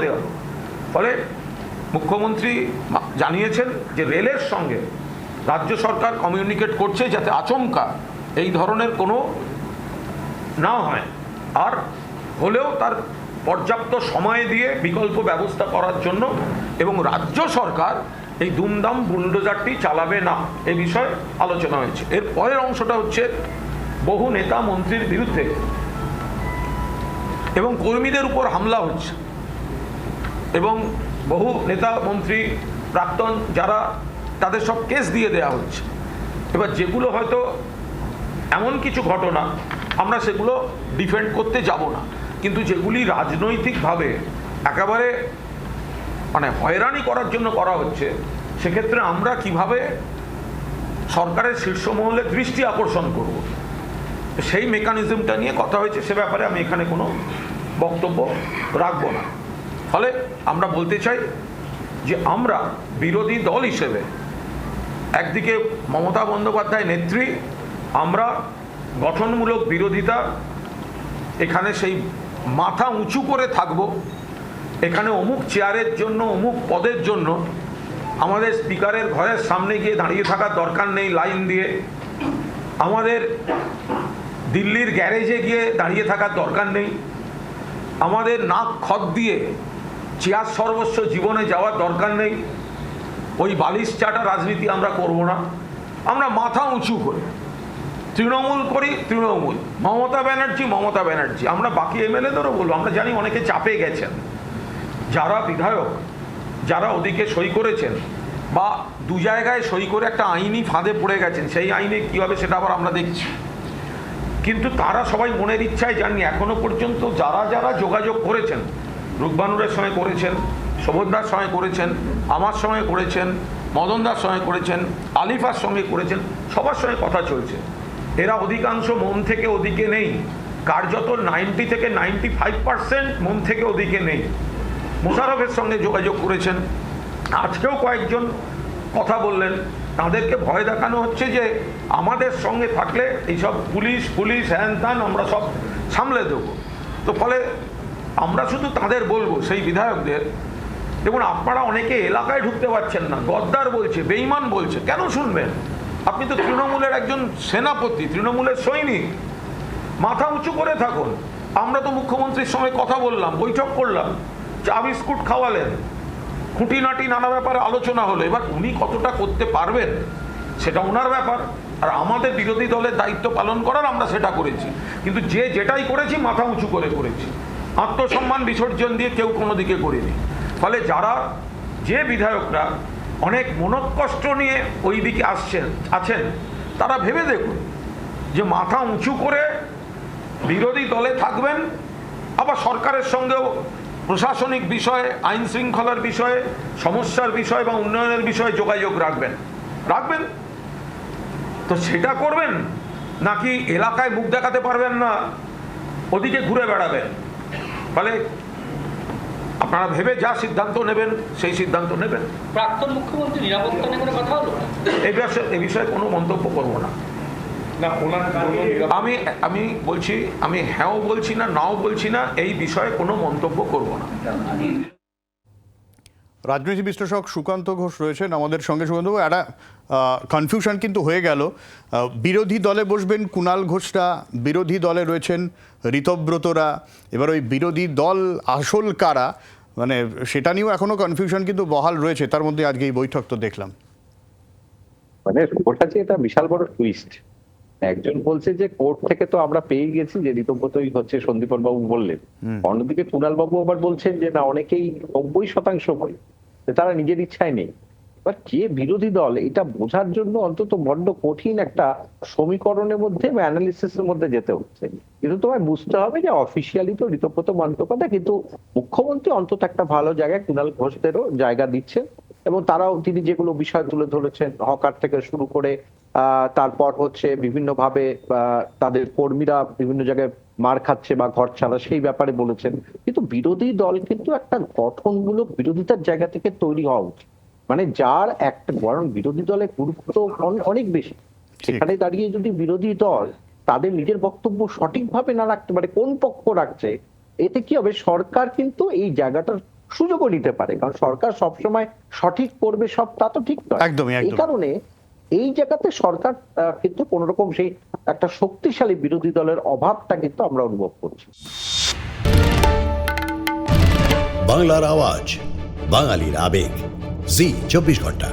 দেওয়া। ফলে মুখ্যমন্ত্রী জানিয়েছেন যে রেলের সঙ্গে রাজ্য সরকার কমিউনিকেট করছে যাতে আচমকা এই ধরনের কোনো না হয়, আর হলেও তার পর্যাপ্ত সময় দিয়ে বিকল্প ব্যবস্থা করার জন্য, এবং রাজ্য সরকার এই দুমদাম বুলডোজারটি চালাবে না এ বিষয়ে আলোচনা হয়েছে। এর পরের অংশটা হচ্ছে বহু নেতা মন্ত্রীর বিরুদ্ধে এবং কর্মীদের উপর হামলা হচ্ছে, এবং বহু নেতা মন্ত্রী প্রাক্তন যারা তাদের সব কেস দিয়ে দেওয়া হচ্ছে। এবার যেগুলো হয়তো এমন কিছু ঘটনা আমরা সেগুলো ডিফেন্ড করতে যাব না, কিন্তু যেগুলি রাজনৈতিকভাবে একেবারে মানে হয়রানি করার জন্য করা হচ্ছে, সেক্ষেত্রে আমরা কিভাবে সরকারের শীর্ষ মহলের দৃষ্টি আকর্ষণ করব, সেই মেকানিজমটা নিয়ে কথা হয়েছে। সে ব্যাপারে আমি এখানে কোনো বক্তব্য রাখবো না। ফলে আমরা বলতে চাই যে আমরা বিরোধী দল হিসেবে একদিকে মমতা বন্দ্যোপাধ্যায় নেত্রী, আমরা গঠনমূলক বিরোধিতা, এখানে সেই মাথা উঁচু করে থাকব। এখানে অমুক চেয়ারের জন্য, অমুক পদের জন্য আমাদের স্পিকারের ঘরের সামনে গিয়ে দাঁড়িয়ে থাকার দরকার নেই লাইন দিয়ে, আমাদের দিল্লির গ্যারেজে গিয়ে দাঁড়িয়ে থাকার দরকার নেই, আমাদের নাক খত দিয়ে চেয়ার সর্বস্ব জীবনে যাওয়ার দরকার নেই। ওই বালিশ চাটা রাজনীতি আমরা করব না। আমরা মাথা উঁচু করে তৃণমূল করি, তৃণমূল, মমতা ব্যানার্জি, মমতা ব্যানার্জি। আমরা বাকি এমএলএদেরও বলবো, আমরা জানি অনেকে চাপে গেছেন, যারা বিধায়ক, যারা ওদিকে সই করেছেন বা দু জায়গায় সই করে একটা আইনি ফাঁদে পড়ে গেছেন, সেই আইনে কী হবে সেটা আবার আমরা দেখছি। কিন্তু তারা সবাই মনের ইচ্ছায় জানি এখনো পর্যন্ত যারা যারা যোগাযোগ করেছেন, রূপবানুরের সঙ্গে করেছেন, শোভনদার সঙ্গে করেছেন, আমার সঙ্গে করেছেন, মদনদার সঙ্গে করেছেন, আলিফার সঙ্গে করেছেন, সবার সঙ্গে কথা চলছে। এরা অধিকাংশ মন থেকে ওদিকে নেই, কার্যত 90 থেকে 95% মন থেকে ওদিকে নেই। মোশাররফের সঙ্গে যোগাযোগ করেছেন, আজকেও কয়েকজন কথা বললেন, তাদেরকে ভয় দেখানো হচ্ছে যে আমাদের সঙ্গে থাকলে এইসব পুলিশ পুলিশ হ্যান ত্যান আমরা সব সামলে দেব। তো ফলে আমরা শুধু তাদের বলবো, সেই বিধায়কদের, দেখুন আপনারা অনেকে এলাকায় ঢুকতে পারছেন না, গদ্দার বলছে, বেঈমান বলছে, কেন শুনবেন? আপনি তো তৃণমূলের একজন সেনাপতি, তৃণমূলের সৈনিক, মাথা উঁচু করে থাকুন। আমরা তো মুখ্যমন্ত্রীর সঙ্গে কথা বললাম, বৈঠক করলাম, চা বিস্কুট খাওয়ালেন, খুঁটিনাটি নানা ব্যাপারে আলোচনা হলো। এবার উনি কতটা করতে পারবেন সেটা ওনার ব্যাপার, আর আমাদের বিরোধী দলের দায়িত্ব পালন করার আমরা সেটা করেছি। কিন্তু যে যেটাই করেছি মাথা উঁচু করে করেছি, আত্মসম্মান বিসর্জন দিয়ে কেউ কোনো দিকে করিনি। ফলে যারা যে বিধায়করা অনেক মনোকষ্ট নিয়ে ওই দিকে আছেন, তারা ভেবে দেখুন যে মাথা উঁচু করে বিরোধী দলে থাকবেন, আবার সরকারের সঙ্গেও প্রশাসনিক বিষয়ে, আইন শৃঙ্খলার বিষয়ে, সমস্যার বিষয় বা উন্নয়নের বিষয়ে যোগাযোগ রাখবেন। তো সেটা করবেন, নাকি এলাকায় মুখ দেখাতে পারবেন না, ওদিকে ঘুরে বেড়াবেন? ফলে আপনারা ভেবে যা সিদ্ধান্ত নেবেন সেই সিদ্ধান্ত নেবেন। প্রাক্তন মুখ্যমন্ত্রী নিরাপত্তা নিয়ে কোনো কথা হলো? এই বিষয়ে কোনো মন্তব্য করব না। আমি বলছি, আমি হ্যাঁও বলছি না, নাও বলছি না, এই বিষয়ে কোনো মন্তব্য করব না। রাজনীতি বিশ্লেষক সুকান্ত ঘোষ রয়েছেন আমাদের সঙ্গে। সুকান্ত, একটা কনফিউশন কিন্তু হয়ে গেল। বিরোধী দলে বসবেন কুণাল ঘোষরা, বিরোধী দলে রয়েছেন ঋতব্রতরা, এবার ওই বিরোধী দল আসল কারা, মানে সেটা নিয়েও এখনো কনফিউশন কিন্তু বহাল রয়েছে। তার মধ্যে আজকে এই বৈঠক তো দেখলাম, মানে ওটা যে এটা বিশাল বড় টুইস্ট। একজন বলছে যে কোর্ট থেকে তো আমরা পেয়ে গেছি যে ঋতব্রতই হচ্ছে, সন্দীপন বাবু বললেন। অন্যদিকে কুণাল বাবু আবার বলছেন যে না, অনেকেই 90% বলে তারা নিজের ইচ্ছায় নেই। এবার কে বিরোধী দল এটা বোঝার জন্য অন্তত বড্ড কঠিন একটা সমীকরণের মধ্যে বা অ্যানালিসিসের মধ্যে যেতে হচ্ছে। কিন্তু তোমায় বুঝতে হবে যে অফিসিয়ালি তো ঋতব্রত বন্দ্যোপাধ্যায়, কিন্তু মুখ্যমন্ত্রী অন্তত একটা ভালো জায়গায় কুণাল ঘোষদেরও জায়গা দিচ্ছেন, এবং তারাও তিনি যেগুলো বিষয় তুলে ধরেছেন, হকার থেকে শুরু করে তারপর হচ্ছে বিভিন্ন ভাবে তাদের কর্মীরা বিভিন্ন জায়গায় মার খাচ্ছে বা ঘর ছাড়া, সেই ব্যাপারে বলেছেন। কিন্তু বিরোধী দল কিন্তু একটা গঠনমূলক বিরোধিতার জায়গা থেকে তৈরি হওয়া উচিত, মানে যার একটা, বরং বিরোধী দলের গুরুত্ব অনেক বেশি। সেখানে দাঁড়িয়ে যদি বিরোধী দল তাদের নিজের বক্তব্য সঠিকভাবে না রাখতে পারে, কোন পক্ষ রাখছে, এতে কি হবে? সরকার কিন্তু এই জায়গাটার সুযোগও নিতে পারে, কারণ সরকার সবসময় সঠিক করবে সব তা তো ঠিক নয়। একদমই, এই একদমই। কারণে এই জায়গাতে সরকার কিন্তু কোন রকম সেই একটা শক্তিশালী বিরোধী দলের অভাবটা কিন্তু আমরা অনুভব করছি। বাংলার আওয়াজ, বাঙালির আবেগ, জি 24 ঘন্টা।